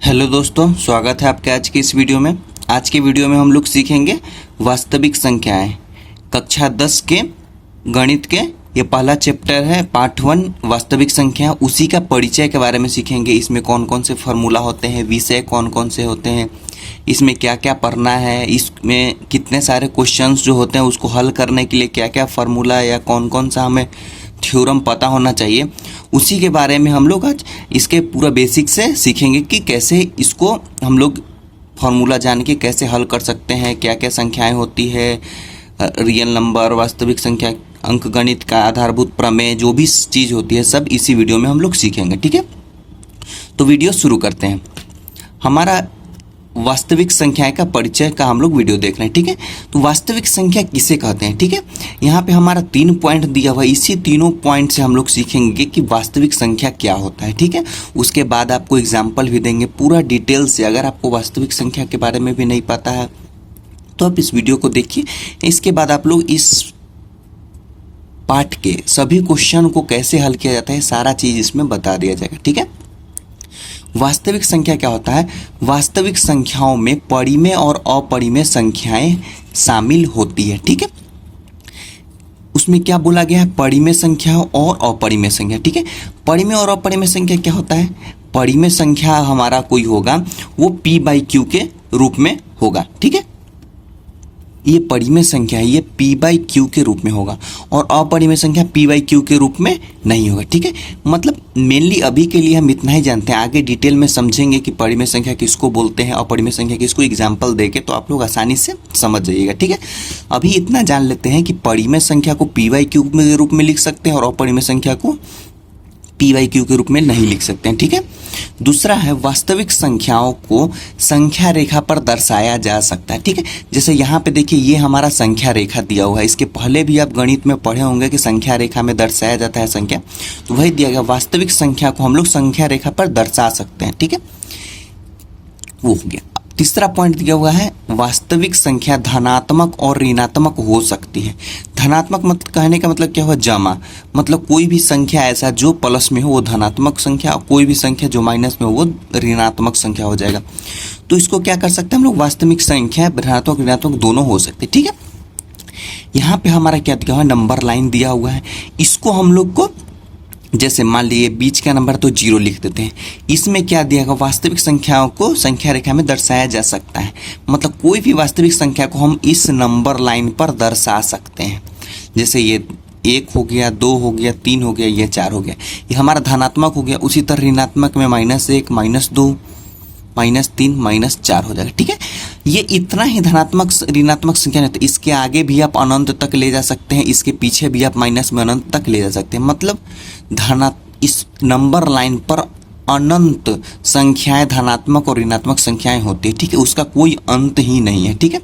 Hello दोस्तों, स्वागत है आपके आज की इस वीडियो में। आज के वीडियो में हम लोग सीखेंगे वास्तविक संख्याएं। कक्षा 10 के गणित के ये पहला चैप्टर है, पार्ट 1 वास्तविक संख्या। उसी का परिचय के बारे में सीखेंगे। इसमें कौन कौन से फार्मूला होते हैं, विषय कौन कौन से होते हैं, इसमें क्या क्या पढ़ना है, इसमें कितने सारे क्वेश्चंस जो होते हैं उसको हल करने के लिए क्या क्या फार्मूला या कौन कौन सा हमें थ्योरम पता होना चाहिए, उसी के बारे में हम लोग आज इसके पूरा बेसिक से सीखेंगे कि कैसे इसको हम लोग फार्मूला जान के कैसे हल कर सकते हैं, क्या क्या संख्याएं होती है, रियल नंबर, वास्तविक संख्या, अंकगणित का आधारभूत प्रमेय, जो भी चीज़ होती है सब इसी वीडियो में हम लोग सीखेंगे। ठीक है, तो वीडियो शुरू करते हैं। हमारा वास्तविक संख्या का परिचय का हम लोग वीडियो देख रहे हैं। ठीक है, तो वास्तविक संख्या किसे कहते हैं। ठीक है, यहाँ पे हमारा 3 पॉइंट दिया हुआ है। इसी तीनों पॉइंट से हम लोग सीखेंगे कि वास्तविक संख्या क्या होता है। ठीक है, उसके बाद आपको एग्जाम्पल भी देंगे पूरा डिटेल से। अगर आपको वास्तविक संख्या के बारे में भी नहीं पता है तो आप इस वीडियो को देखिए। इसके बाद आप लोग इस पार्ट के सभी क्वेश्चन को कैसे हल किया जाता है सारा चीज़ इसमें बता दिया जाएगा। ठीक है, वास्तविक संख्या क्या होता है। वास्तविक संख्याओं में परिमेय और अपरिमेय संख्याएं शामिल होती है। ठीक है, उसमें क्या बोला गया है, परिमेय संख्या और अपरिमेय संख्या। ठीक है, परिमेय और अपरिमेय संख्या क्या होता है। परिमेय संख्या हमारा कोई होगा वो p/q के रूप में होगा। ठीक है, ये परिमेय संख्या है, ये p/q के रूप में होगा, और अपरिमेय संख्या p/q के रूप में नहीं होगा। ठीक है, मतलब मेनली अभी के लिए हम इतना ही जानते हैं। आगे डिटेल में समझेंगे कि परिमेय संख्या किसको बोलते हैं, अपरिमेय संख्या किसको, एग्जाम्पल देके तो आप लोग आसानी से समझ जाइएगा। ठीक है, अभी इतना जान लेते हैं कि परिमेय संख्या को p/q के रूप में लिख सकते हैं और अपरिमेय संख्या को p/q के रूप में नहीं लिख सकते हैं। ठीक है, दूसरा है वास्तविक संख्याओं को संख्या रेखा पर दर्शाया जा सकता है। ठीक है, जैसे यहाँ पे देखिए ये हमारा संख्या रेखा दिया हुआ है। इसके पहले भी आप गणित में पढ़े होंगे कि संख्या रेखा में दर्शाया जाता है संख्या, तो वही दिया गया। वास्तविक संख्या को हम लोग संख्या रेखा पर दर्शा सकते हैं। ठीक है, वो हो गया। तीसरा पॉइंट दिया हुआ है वास्तविक संख्या धनात्मक और ऋणात्मक हो सकती है। धनात्मक मतलब कहने का मतलब क्या हुआ, जमा, मतलब कोई भी संख्या ऐसा जो प्लस में हो वो धनात्मक संख्या, और कोई भी संख्या जो माइनस में हो वो ऋणात्मक संख्या हो जाएगा। तो इसको क्या कर सकते हैं हम लोग, वास्तविक संख्या धनात्मक ऋणात्मक दोनों हो सकते हैं। ठीक है, यहाँ पे हमारा क्या दिया हुआ है, नंबर लाइन दिया हुआ है। इसको हम लोग को जैसे मान लीजिए बीच का नंबर तो 0 लिख देते हैं। इसमें क्या दिया गया, वास्तविक संख्याओं को संख्या रेखा में दर्शाया जा सकता है। मतलब कोई भी वास्तविक संख्या को हम इस नंबर लाइन पर दर्शा सकते हैं। जैसे ये 1 हो गया, 2 हो गया, 3 हो गया, ये 4 हो गया, ये हमारा धनात्मक हो गया। उसी तरह ऋणात्मक में -1, -2, -3, -4 हो जाएगा। ठीक है, ये इतना ही धनात्मक ऋणात्मक संख्या नहीं, तो इसके आगे भी आप अनंत तक ले जा सकते हैं, इसके पीछे भी आप माइनस में अनंत तक ले जा सकते हैं। मतलब इस नंबर लाइन पर अनंत संख्याएं धनात्मक और ऋणात्मक संख्याएं होती है। ठीक है, उसका कोई अंत ही नहीं है। ठीक है,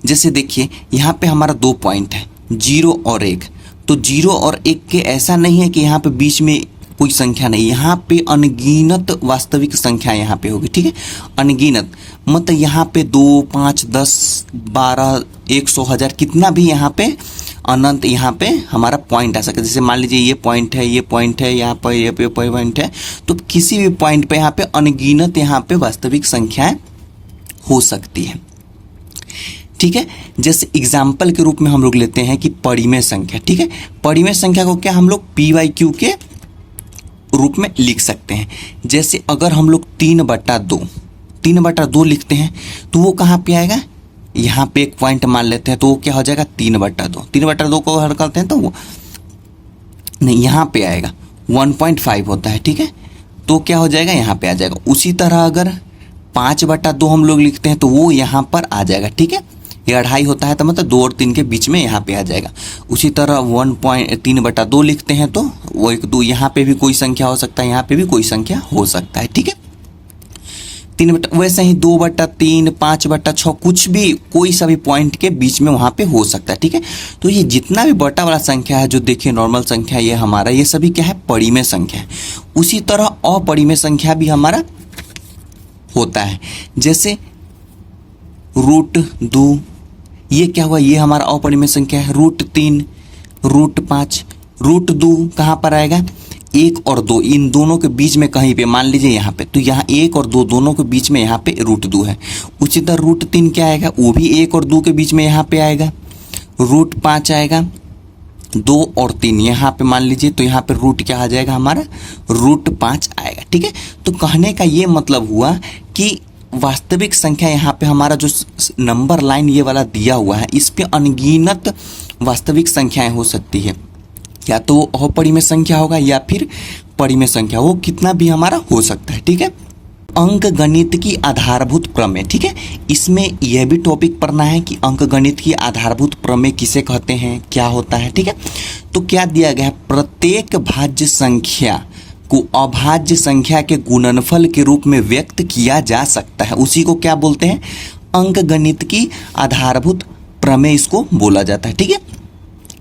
जैसे देखिए यहाँ पे हमारा 2 पॉइंट है, 0 और 1। तो 0 और 1 के ऐसा नहीं है कि यहाँ पे बीच में कोई संख्या नहीं, यहाँ पे अनगिनत वास्तविक संख्या यहाँ पे होगी। ठीक है, अनगिनत मतलब यहाँ पे 2, 5, 10, 12, 100, 1000 कितना भी यहाँ पे अनंत यहाँ पे हमारा पॉइंट आ सकता है। जैसे मान लीजिए ये पॉइंट है, ये पॉइंट है, यहाँ पर ये पे पॉइंट है, तो किसी भी पॉइंट पे यहाँ पे अनगिनत यहाँ पे वास्तविक संख्याएं हो सकती है। ठीक है, जैसे एग्जाम्पल के रूप में हम लोग लेते हैं कि परिमेय संख्या। ठीक है, परिमेय संख्या को क्या हम लोग p/q के रूप में लिख सकते हैं। जैसे अगर हम लोग 3/2 लिखते हैं तो वो कहाँ पे आएगा, यहाँ पे एक पॉइंट मान लेते हैं तो वो क्या हो जाएगा 3/2। 3/2 को हल करते हैं तो वो नहीं, यहाँ पे आएगा 1.5 होता है। ठीक है, तो क्या हो जाएगा, यहाँ पे आ जाएगा। उसी तरह अगर 5/2 हम लोग लिखते हैं तो वो यहाँ पर आ जाएगा। ठीक है, ये 2.5 होता है तो मतलब 2 और 3 के बीच में यहाँ पे आ जाएगा। उसी तरह 3/2 लिखते हैं तो वो 1, 2, यहाँ पे भी कोई संख्या हो सकता है, यहाँ पे भी कोई संख्या हो सकता है। ठीक है, 3 वैसे ही 2/3, 5/6 कुछ भी कोई सा भी पॉइंट के बीच में वहाँ पे हो सकता है। ठीक है, तो ये जितना भी बटा वाला संख्या है जो देखिए नॉर्मल संख्या ये हमारा, ये सभी क्या है, परिमेय संख्या है। उसी तरह अपरिमेय संख्या भी हमारा होता है। जैसे √2, ये क्या हुआ, ये हमारा अपरिमेय संख्या है। √3, √5, √2 कहाँ पर आएगा, 1 और 2 इन दोनों के बीच में कहीं पे मान लीजिए यहाँ पे, तो यहाँ 1 और 2 दोनों के बीच में यहाँ पे √2 है। उसी तरह √3 क्या आएगा, वो भी 1 और 2 के बीच में यहाँ पे आएगा। √5 आएगा, 2 और 3 यहाँ पे मान लीजिए, तो यहाँ पे रूट क्या आ जाएगा हमारा, √5 आएगा। ठीक है, तो कहने का ये मतलब हुआ कि वास्तविक संख्या यहाँ पे हमारा जो नंबर लाइन ये वाला दिया हुआ है, इस पे अनगिनत वास्तविक संख्याएं हो सकती है। या तो अपरिमेय संख्या होगा या फिर परिमेय संख्या, वो कितना भी हमारा हो सकता है। ठीक है, अंक गणित की आधारभूत प्रमेय। ठीक है, इसमें यह भी टॉपिक पढ़ना है कि अंक गणित की आधारभूत प्रमेय किसे कहते हैं, क्या होता है। ठीक है, तो क्या दिया गया है, प्रत्येक भाज्य संख्या को अभाज्य संख्या के गुणनफल के रूप में व्यक्त किया जा सकता है, उसी को क्या बोलते हैं, अंक गणित की आधारभूत प्रमेय इसको बोला जाता है। ठीक है,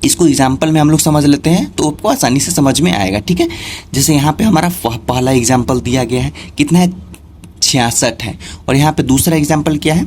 इसको एग्जाम्पल में हम लोग समझ लेते हैं तो आपको आसानी से समझ में आएगा। ठीक है, जैसे यहाँ पे हमारा पहला एग्जाम्पल दिया गया है, कितना है, 66 है, और यहाँ पे दूसरा एग्जाम्पल क्या है,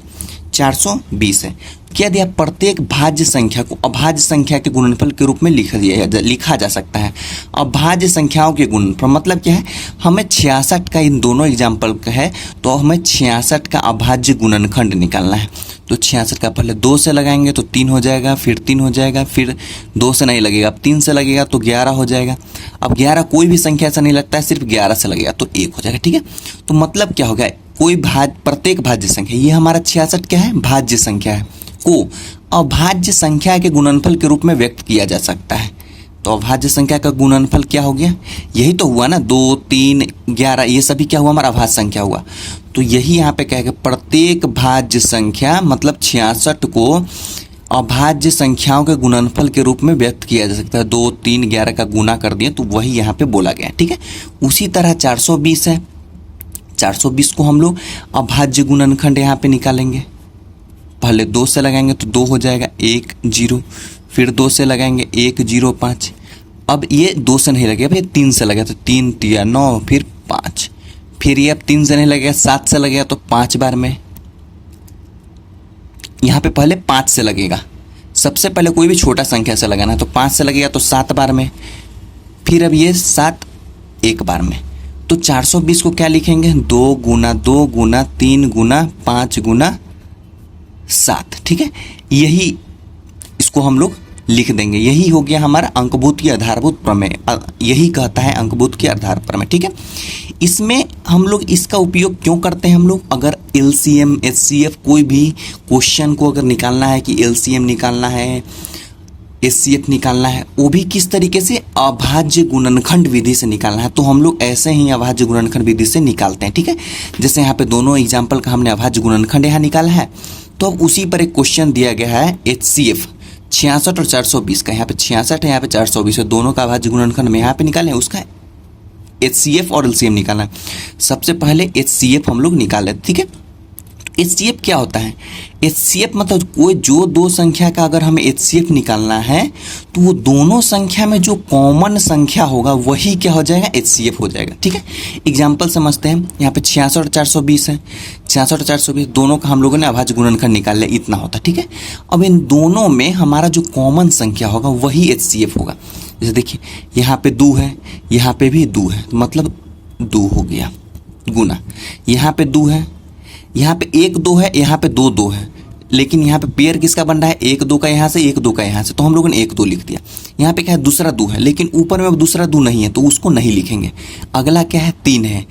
420 है। क्या दिया, प्रत्येक भाज्य संख्या को अभाज्य संख्या के गुणनफल के रूप में लिखा जा सकता है। अभाज्य संख्याओं के गुणनफल मतलब क्या है, हमें 66 का, इन दोनों एग्जाम्पल का है, तो हमें 66 का अभाज्य गुणनखंड निकालना है। तो 66 का पहले 2 से लगाएंगे तो 3 हो जाएगा, फिर 3 हो जाएगा, फिर 2 से नहीं लगेगा, अब 3 से लगेगा तो 11 हो जाएगा। अब 11 कोई भी संख्या से नहीं लगता है, सिर्फ 11 से लगेगा तो 1 हो जाएगा। ठीक है, तो मतलब क्या हो गया, प्रत्येक भाज्य संख्या, ये हमारा 66 क्या है, भाज्य संख्या है, को अभाज्य संख्या के गुणनफल के रूप में व्यक्त किया जा सकता है। तो अभाज्य संख्या का गुणनफल क्या हो गया, यही तो हुआ ना, 2, 3, 11, ये सभी क्या हुआ, हमारा अभाज्य संख्या हुआ। तो यही यहाँ पे कहेगा, प्रत्येक भाज्य संख्या मतलब 66 को अभाज्य संख्याओं के गुणनफल के रूप में व्यक्त किया जा सकता है। 2, 3, 11 का गुना कर दिए तो वही यहाँ पे बोला गया। ठीक है, उसी तरह 420 है, 420 को हम लोग अभाज्य गुणनखंड यहाँ पे निकालेंगे। पहले 2 से लगाएंगे तो 2 हो जाएगा, 1, 0, फिर 2 से लगाएंगे 1, 0, 5। अब ये 2 से नहीं लगेगा भाई, 3 से लगेगा तो 3 तिया 9, फिर 5, फिर ये अब 3 से नहीं लगेगा, 7 से लगेगा तो 5 बार में। यहाँ पे पहले 5 से लगेगा, सबसे पहले कोई भी छोटा संख्या से लगाना है, तो 5 से लगेगा तो 7 बार में, फिर अब ये 7 1 बार में। तो 420 को क्या लिखेंगे, 2 गुना 2 गुना 3 गुना 5 गुना 7। ठीक है, यही इसको हम लोग लिख देंगे, यही हो गया हमारा अंकभूत की आधारभूत प्रमेय, यही कहता है अंकभूत की आधार प्रमेय। ठीक है, इसमें हम लोग इसका उपयोग क्यों करते हैं, हम लोग अगर एलसीएम एचसीएफ कोई भी क्वेश्चन को अगर निकालना है कि एलसीएम निकालना है, एचसीएफ निकालना है, वो भी किस तरीके से, अभाज्य गुणनखंड विधि से निकालना है, तो हम लोग ऐसे ही अभाज्य गुणनखंड विधि से निकालते हैं। ठीक है, जैसे यहाँ पे दोनों एग्जाम्पल का हमने अभाज्य गुणनखंड यहाँ निकाला है, तो अब उसी पर एक क्वेश्चन दिया गया है एचसीएफ 66 और 420 का, यहाँ पे 66 है, यहाँ पे 420 है, दोनों का अभाज्य गुणनखंड में यहाँ पे निकालें, उसका एचसीएफ और एलसीएम निकालना है। सबसे पहले एचसीएफ हम लोग निकाले। ठीक है, एचसीएफ क्या होता है, एचसीएफ मतलब कोई जो दो संख्या का अगर हमें एचसीएफ निकालना है तो वो दोनों संख्या में जो कॉमन संख्या होगा वही क्या हो जाएगा, एचसीएफ हो जाएगा। ठीक है, एग्जाम्पल समझते हैं, यहाँ पे 66 और 420 है, 66 और 420 दोनों का हम लोगों ने अभाज्य गुणनखंड निकाल लिया, इतना होता। ठीक है, अब इन दोनों में हमारा जो कॉमन संख्या होगा वही एचसीएफ होगा। जैसे देखिए यहाँ पे 2 है, यहाँ पे भी 2 है, मतलब 2 हो गया गुना, यहाँ पे 2 है, यहाँ पे 1 2 है, यहाँ पे 2 2 है, लेकिन यहाँ पे पेयर किसका बन रहा है, 1 2 का यहाँ से, 1 2 का यहाँ से, तो हम लोगों ने 1 2 लिख दिया। यहाँ पे क्या है, दूसरा 2 है, लेकिन ऊपर में अब दूसरा 2 नहीं है तो उसको नहीं लिखेंगे। अगला क्या है, 3 है,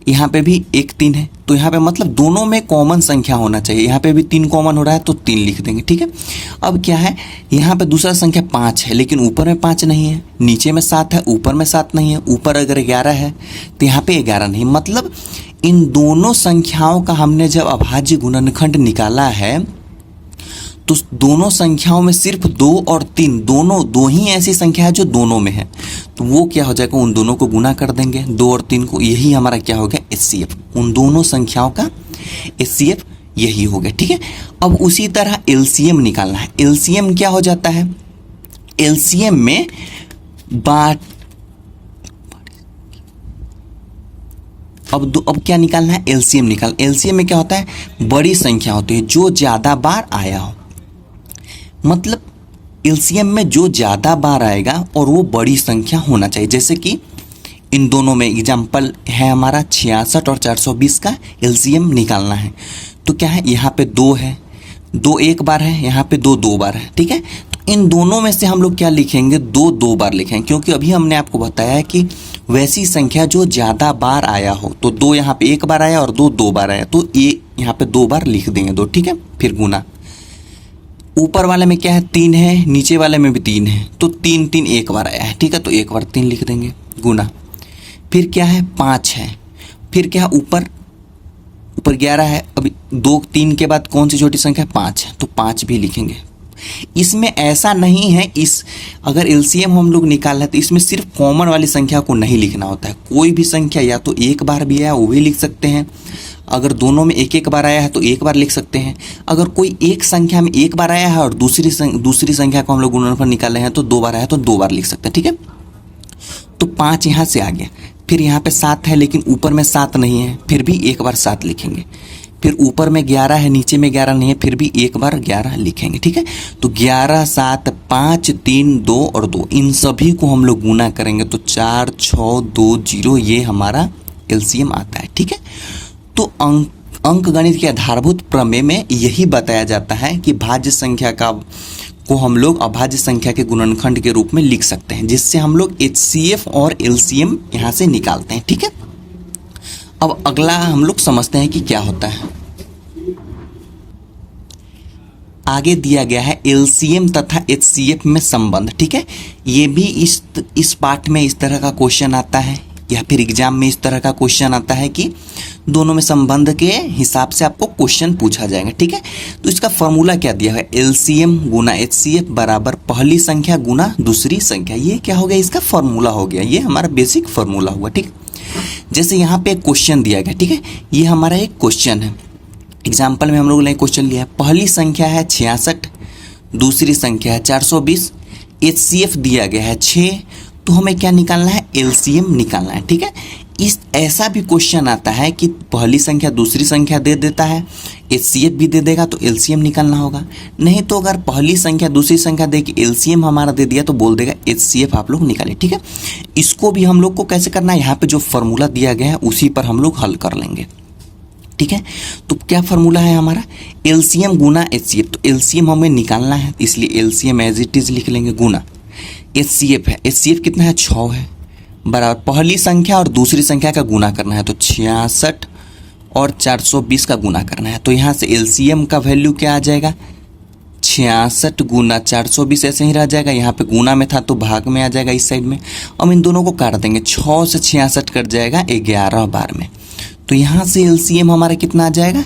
यहाँ पे भी 1 3 है, तो यहाँ पे मतलब दोनों में कॉमन संख्या होना चाहिए, यहाँ पे भी 3 कॉमन हो रहा है तो 3 लिख देंगे। ठीक है, अब क्या है, यहाँ पे दूसरा संख्या 5 है, लेकिन ऊपर में 5 नहीं है, नीचे में 7 है, ऊपर में 7 नहीं है, ऊपर अगर 11 है तो यहाँ पे 11 नहीं, मतलब इन दोनों संख्याओं का हमने जब अभाज्य गुणनखंड निकाला है तो दोनों संख्याओं में सिर्फ 2 और 3 दोनों दो ही ऐसी संख्या है जो दोनों में है, तो वो क्या हो जाएगा, उन दोनों को गुना कर देंगे 2 और 3 को, यही हमारा क्या हो गया, एचसीएफ, उन दोनों संख्याओं का एचसीएफ यही हो गया। ठीक है, अब उसी तरह एलसीएम निकालना है। एलसीएम क्या हो जाता है, एलसीएम में अब क्या निकालना है, एलसीएम निकाल। एलसीएम में क्या होता है, बड़ी संख्या होती है जो ज्यादा बार आया हो, मतलब एलसीएम में जो ज्यादा बार आएगा और वो बड़ी संख्या होना चाहिए। जैसे कि इन दोनों में एग्जाम्पल है हमारा 66 और 420 का एलसीएम निकालना है। तो क्या है, यहाँ पे 2 है, 2 एक बार है, यहाँ पे 2 2 बार है, ठीक है। तो इन दोनों में से हम लोग क्या लिखेंगे, 2 2 बार लिखेंगे, क्योंकि अभी हमने आपको बताया है कि वैसी संख्या जो ज़्यादा बार आया हो, तो 2 यहाँ पे एक बार आया और 2 2 बार आया, तो ये यहाँ पे 2 बार लिख देंगे 2, ठीक है। फिर गुना, ऊपर वाले में क्या है 3 है, नीचे वाले में भी 3 है, तो 3 3 एक बार आया है, ठीक है, तो एक बार 3 लिख देंगे गुना। फिर क्या है 5 है, फिर क्या है ऊपर 11 है, अभी 2 3 के बाद कौन सी छोटी संख्या 5 है, तो 5 भी लिखेंगे। इसमें ऐसा नहीं है, इस अगर एलसीएम हम लोग निकाल रहे हैं तो इसमें सिर्फ कॉमन वाली संख्या को नहीं लिखना होता है, कोई भी संख्या या तो एक बार भी आया वो भी लिख सकते हैं, अगर दोनों में एक एक बार आया है तो एक बार लिख सकते हैं, अगर कोई एक संख्या में एक बार आया है और दूसरी संख्या को हम लोग गुणनफल निकाल रहे हैं तो 2 बार आया तो 2 बार लिख सकते हैं, ठीक है। तो 5 यहाँ से आ गया, फिर यहाँ पे 7 है लेकिन ऊपर में 7 नहीं है, फिर भी एक बार 7 लिखेंगे। फिर ऊपर में 11 है, नीचे में 11 नहीं है, फिर भी एक बार 11 लिखेंगे, ठीक है। तो 11 7 5 3 2 और 2, इन सभी को हम लोग गुना करेंगे तो 4 6 2 0, ये हमारा एलसीएम आता है, ठीक है। तो अंक गणित के आधारभूत प्रमेय में यही बताया जाता है कि भाज्य संख्या को हम लोग अभाज्य संख्या के गुणनखंड के रूप में लिख सकते हैं, जिससे हम लोग एचसीएफ और एलसीएम यहाँ से निकालते हैं, ठीक है। अब अगला हम लोग समझते हैं कि क्या होता है। आगे दिया गया है एलसीएम तथा एचसीएफ में संबंध, ठीक है। ये भी इस पार्ट में इस तरह का क्वेश्चन आता है, या फिर एग्जाम में इस तरह का क्वेश्चन आता है कि दोनों में संबंध के हिसाब से आपको क्वेश्चन पूछा जाएगा, ठीक है। तो इसका फॉर्मूला क्या दिया है, एलसीएम गुना एचसीएफ बराबर पहली संख्या गुना दूसरी संख्या। ये क्या हो गया, इसका फॉर्मूला हो गया, ये हमारा बेसिक फॉर्मूला हुआ, ठीक है। जैसे यहाँ पे एक क्वेश्चन दिया गया, ठीक है, ये हमारा एक क्वेश्चन है, एग्जाम्पल में हम लोगों ने क्वेश्चन लिया है, पहली संख्या है 66, दूसरी संख्या है 420, एचसीएफ दिया गया है 6, तो हमें क्या निकालना है, एलसीएम निकालना है, ठीक है। इस ऐसा भी क्वेश्चन आता है कि पहली संख्या दूसरी संख्या दे देता है, एचसीएफ भी दे देगा, तो एलसीएम निकालना होगा। नहीं तो अगर पहली संख्या दूसरी संख्या दे के एलसीएम हमारा दे दिया तो बोल देगा एचसीएफ आप लोग निकालें, ठीक है। इसको भी हम लोग को कैसे करना है, यहाँ पे जो फॉर्मूला दिया गया है उसी पर हम लोग हल कर लेंगे, ठीक है। तो क्या फॉर्मूला है हमारा, एलसीएम गुना एचसीएफ, तो एलसीएम हमें निकालना है इसलिए एलसीएम एज इट इज लिख लेंगे, गुना एचसीएफ है, एचसीएफ कितना है 6 है, बराबर पहली संख्या और दूसरी संख्या का गुना करना है, तो 66 और 420 का गुना करना है। तो यहाँ से एलसीएम का वैल्यू क्या आ जाएगा, 66 गुना 420 ऐसे ही रह जाएगा, यहाँ पे गुना में था तो भाग में आ जाएगा इस साइड में। अब इन दोनों को काट देंगे, 6 से 66 कट जाएगा 11 बार में, तो यहाँ से एलसीएम हमारा कितना आ जाएगा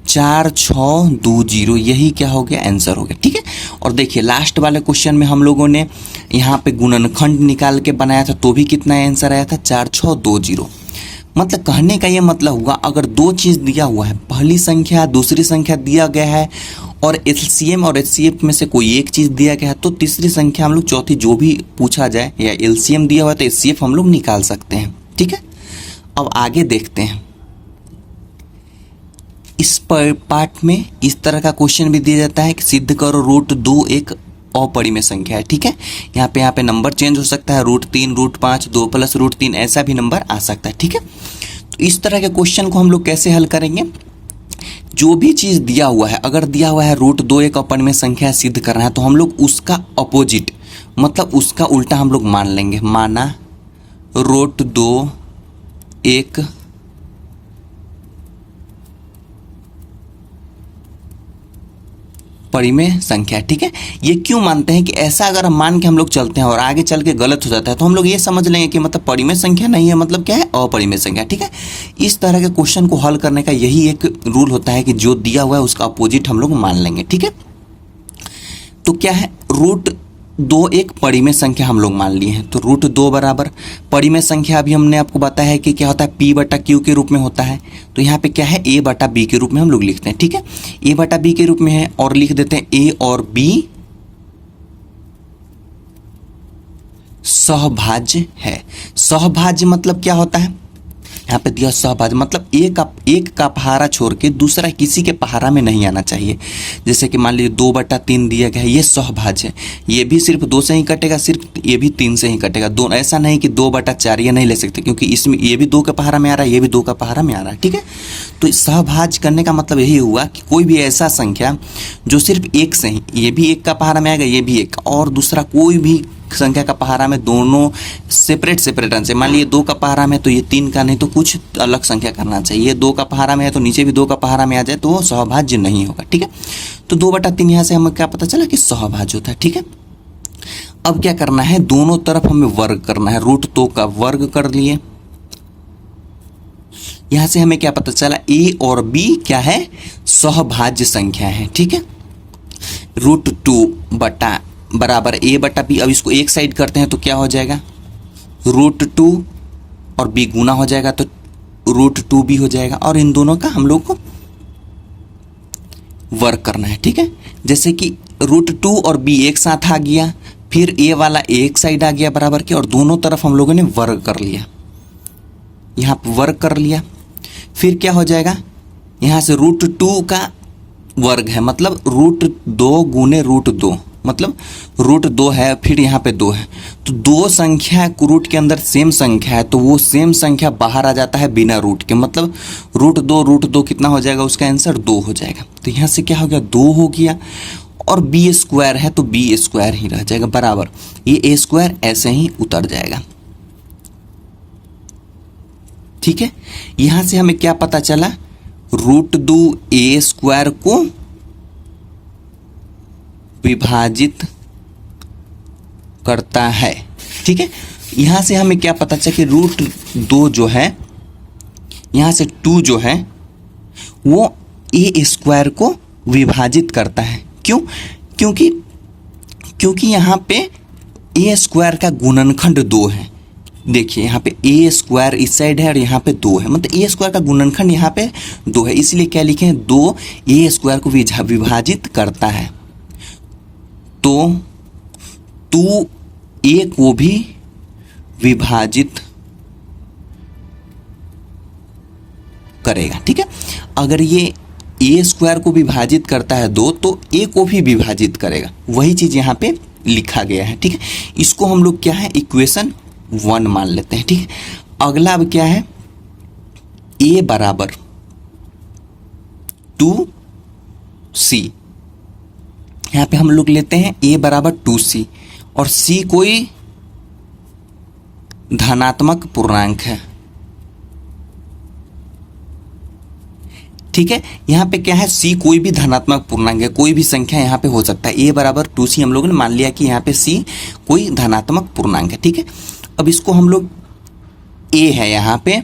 4620, यही क्या हो गया, आंसर हो गया, ठीक है। और देखिए लास्ट वाले क्वेश्चन में हम लोगों ने यहाँ पे गुणनखंड निकाल के बनाया था तो भी कितना आंसर आया था 4620। मतलब कहने का ये मतलब हुआ, अगर दो चीज़ दिया हुआ है, पहली संख्या दूसरी संख्या दिया गया है और एलसीएम और एचसीएफ में से कोई एक चीज़ दिया गया है, तो तीसरी संख्या हम लोग चौथी जो भी पूछा जाए, या एलसीएम दिया हुआ है तो एचसीएफ हम लोग निकाल सकते हैं, ठीक है। अब आगे देखते हैं, इस पार्ट में इस तरह का क्वेश्चन भी दिया जाता है कि सिद्ध करो √2 एक अपरिमेय संख्या है, ठीक है। यहाँ पे नंबर चेंज हो सकता है, √3 √5 2 + √3 ऐसा भी नंबर आ सकता है, ठीक है। तो इस तरह के क्वेश्चन को हम लोग कैसे हल करेंगे, जो भी चीज़ दिया हुआ है, अगर दिया हुआ है √2 एक अपरिमेय संख्या सिद्ध करना है तो हम लोग उसका अपोजिट मतलब उसका उल्टा हम लोग मान लेंगे, माना √2 एक परिमेय संख्या, ठीक है। ये क्यों मानते हैं कि ऐसा अगर हम मान के हम लोग चलते हैं और आगे चल के गलत हो जाता है तो हम लोग ये समझ लेंगे कि मतलब परिमेय संख्या नहीं है, मतलब क्या है, अपरिमेय संख्या, ठीक है। इस तरह के क्वेश्चन को हल करने का यही एक रूल होता है कि जो दिया हुआ है उसका अपोजिट हम लोग मान लेंगे, ठीक है। तो क्या है, √2 एक परिमेय संख्या हम लोग मान लिए हैं, तो √2 बराबर परिमेय संख्या अभी हमने आपको बताया है कि क्या होता है, P/Q के रूप में होता है। तो यहाँ पे क्या है, A/B के रूप में हम लोग लिखते हैं, ठीक है। A/B के रूप में है और लिख देते हैं A और B सहभाज्य है। सहभाज्य मतलब क्या होता है, यहाँ पे दिया सहभाज्य, मतलब एक का पहाड़ा छोड़ के दूसरा किसी के पहाड़ा में नहीं आना चाहिए। जैसे कि मान लीजिए 2/3 दिया गया है, ये सहभाज्य है, ये भी सिर्फ 2 से ही कटेगा, सिर्फ ये भी 3 से ही कटेगा। दो ऐसा नहीं कि 2/4 ये नहीं ले सकते, क्योंकि इसमें ये भी 2 का पहाड़ा में आ रहा है, ये भी 2 का पहाड़ा में आ रहा है। ठीक है, तो सहभाज्य करने का मतलब यही हुआ कि कोई भी ऐसा संख्या जो सिर्फ एक से ही, ये भी 1 का पहाड़ा में आएगा, ये भी 1 और दूसरा कोई भी संख्या का पहाड़ा में, दोनों सेपरेट रन से, मान लीजिए 2 का पहाड़ा में तो ये 3 का नहीं तो कुछ अलग संख्या करना चाहिए, ये 2 का पहाड़ा में है तो नीचे भी 2 का पहाड़ा में आ जाए तो वो सहभाज्य नहीं होगा। ठीक है, तो 2/3 यहाँ से हमें क्या पता चला कि सहभाज्य होता है। ठीक है, अब क्या करना है, दोनों तरफ हमें वर्ग करना है, √2 का वर्ग कर लिए। यहां से हमें क्या पता चला, a और b क्या है, सहभाज्य संख्या है। ठीक है, √2 बराबर a/b। अब इसको एक साइड करते हैं तो क्या हो जाएगा, √2 और b गुना हो जाएगा तो √2b हो जाएगा, और इन दोनों का हम लोग को वर्ग करना है। ठीक है, जैसे कि √2 और b एक साथ आ गया, फिर a वाला एक साइड आ गया बराबर के, और दोनों तरफ हम लोगों ने वर्ग कर लिया, यहाँ पर वर्ग कर लिया। फिर क्या हो जाएगा, यहाँ से √2 का वर्ग है, मतलब √2 गुने √2, मतलब √2 है, फिर यहाँ पे 2 है, तो दो संख्या रूट के अंदर सेम संख्या है, तो वो सेम संख्या बाहर आ जाता है बिना रूट के, मतलब √2 कितना हो जाएगा, उसका आंसर 2 हो जाएगा। तो यहाँ से क्या हो गया, 2 हो गया, और b² है तो b² ही रह जाएगा बराबर, ये a² ऐसे ही उतर जाएगा। ठीक है, यहां से हमें क्या पता चला, √2 a² को विभाजित करता है। ठीक है, यहां से हमें क्या पता चला कि √2 जो है, यहां से 2 जो है वो a² को विभाजित करता है। क्यों, क्योंकि यहां पे a² का गुणनखंड 2 है। देखिए यहाँ पे a² इस साइड है और यहाँ पे 2 है, मतलब a² का गुणनखंड यहाँ पे 2 है, इसलिए क्या लिखे हैं, 2 a² को विभाजित करता है, तो 2 a को भी विभाजित करेगा। ठीक है, अगर ये a² को विभाजित करता है 2 तो a को भी विभाजित करेगा, वही चीज यहाँ पे लिखा गया है। ठीक है, इसको हम लोग क्या है, इक्वेशन 1 मान लेते हैं। ठीक है, अगला अब क्या है, a बराबर 2c, यहां पे हम लोग लेते हैं a बराबर 2c, और c कोई धनात्मक पूर्णांक है। ठीक है, यहां पे क्या है, c कोई भी धनात्मक पूर्णांक है, कोई भी संख्या यहां पे हो सकता है। a बराबर 2c हम लोगों ने मान लिया कि यहां पे c कोई धनात्मक पूर्णांक है। ठीक है, अब इसको हम लोग a है यहाँ पे,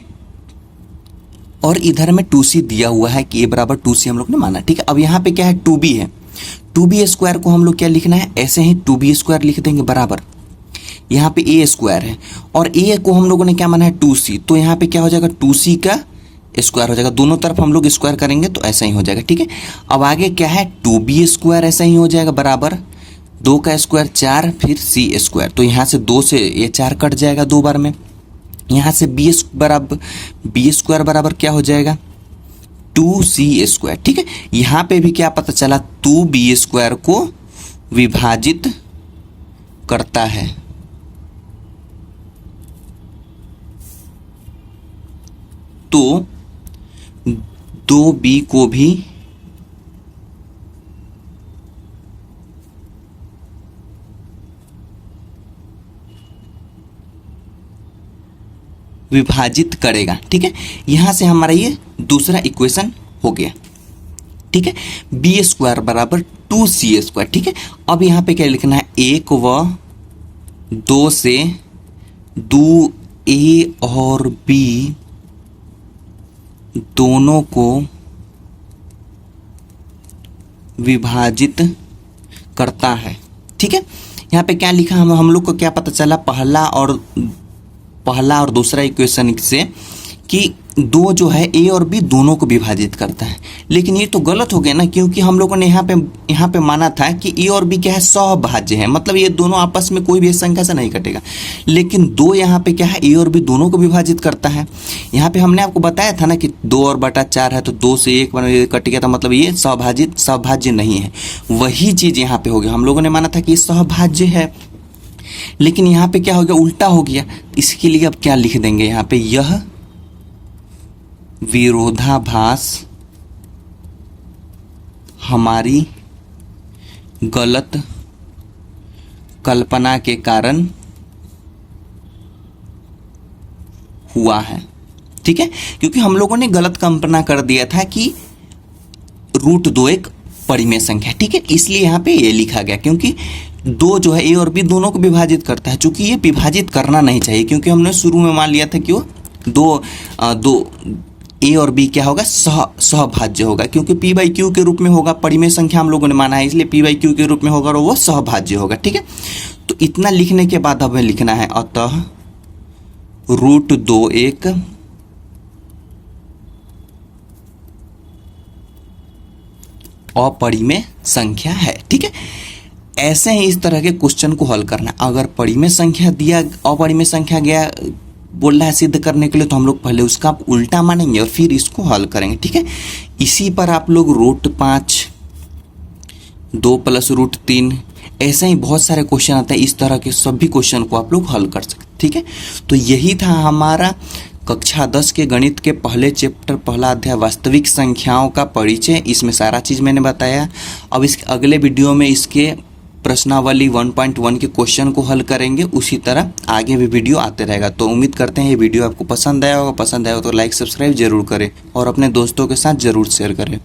और इधर में 2c दिया हुआ है कि a बराबर 2c हम लोग ने माना। ठीक है, अब यहाँ पे क्या है, 2b है, 2b² को हम लोग क्या लिखना है, ऐसे ही 2b² लिख देंगे बराबर, यहाँ पे a² है, और a को हम लोगों ने क्या माना है, 2c, तो यहाँ पे क्या हो जाएगा, 2c का स्क्वायर हो जाएगा, दोनों तरफ हम लोग स्क्वायर करेंगे तो ऐसा ही हो जाएगा। ठीक है, अब आगे क्या है, 2b² ऐसा ही हो जाएगा बराबर, 2 का स्क्वायर 4, फिर c², तो यहाँ से 2 से ये 4 कट जाएगा 2 बार में, यहाँ से b² बराबर क्या हो जाएगा, 2c²। ठीक है, यहाँ पे भी क्या पता चला, 2b² को विभाजित करता है, तो 2b को भी विभाजित करेगा। ठीक है, यहां से हमारा ये दूसरा इक्वेशन हो गया। ठीक है, b² बराबर 2c²। ठीक है, अब यहां पे क्या लिखना है, 1 व 2 से 2a और b दोनों को विभाजित करता है। ठीक है, यहाँ पे क्या लिखा, हम लोग को क्या पता चला, पहला और दूसरा इक्वेशन से कि दो जो है ए और बी दोनों को विभाजित करता है। लेकिन ये तो गलत हो गया ना, क्योंकि हम लोगों ने यहाँ पे माना था कि ए और बी क्या है, सहभाज्य है, मतलब ये दोनों आपस में कोई भी संख्या से नहीं कटेगा। लेकिन दो यहाँ पे क्या है, ए और बी दोनों को विभाजित करता है। यहाँ पे हमने आपको बताया था ना कि 2/4 है, तो 2 से 1 कट गया था, मतलब ये सहभाज्य नहीं है। वही चीज यहाँ पे हो गया, हम लोगों ने माना था कि ये सहभाज्य है, लेकिन यहाँ पे क्या हो गया, उल्टा हो गया। इसके लिए अब क्या लिख देंगे यहाँ पे, यह विरोधाभास हमारी गलत कल्पना के कारण हुआ है। ठीक है, क्योंकि हम लोगों ने गलत कल्पना कर दिया था कि √2 एक परिमेय संख्या है। ठीक है, इसलिए यहाँ पे ये लिखा गया, क्योंकि दो जो है ए और बी दोनों को विभाजित करता है, चूंकि ये विभाजित करना नहीं चाहिए, क्योंकि हमने शुरू में मान लिया था कि वो दो ए और बी क्या होगा, सहभाज्य होगा, क्योंकि p/q के रूप में होगा, परिमेय संख्या हम लोगों ने माना है, इसलिए p/q के रूप में होगा और वो सहभाज्य होगा। ठीक है, तो इतना लिखने के बाद हमें लिखना है, अतः √2 एक अपरिमेय संख्या है। ठीक है, ऐसे ही इस तरह के क्वेश्चन को हल करना। अगर परिमेय संख्या दिया, अपरिमेय संख्या गया बोल रहा है सिद्ध करने के लिए, तो हम लोग पहले उसका उल्टा मानेंगे और फिर इसको हल करेंगे। ठीक है, इसी पर आप लोग √5, 2 + √3, ऐसे ही बहुत सारे क्वेश्चन आते हैं, इस तरह के सभी क्वेश्चन को आप लोग हल कर सकते। ठीक है, तो यही था हमारा कक्षा 10 के गणित के पहले चैप्टर, पहला अध्याय वास्तविक संख्याओं का परिचय। इसमें सारा चीज़ मैंने बताया। अब इस अगले वीडियो में इसके प्रश्नावली 1.1 के क्वेश्चन को हल करेंगे। उसी तरह आगे भी वीडियो आते रहेगा। तो उम्मीद करते हैं ये वीडियो आपको पसंद आया होगा। पसंद आया हो तो लाइक सब्सक्राइब जरूर करें और अपने दोस्तों के साथ जरूर शेयर करें।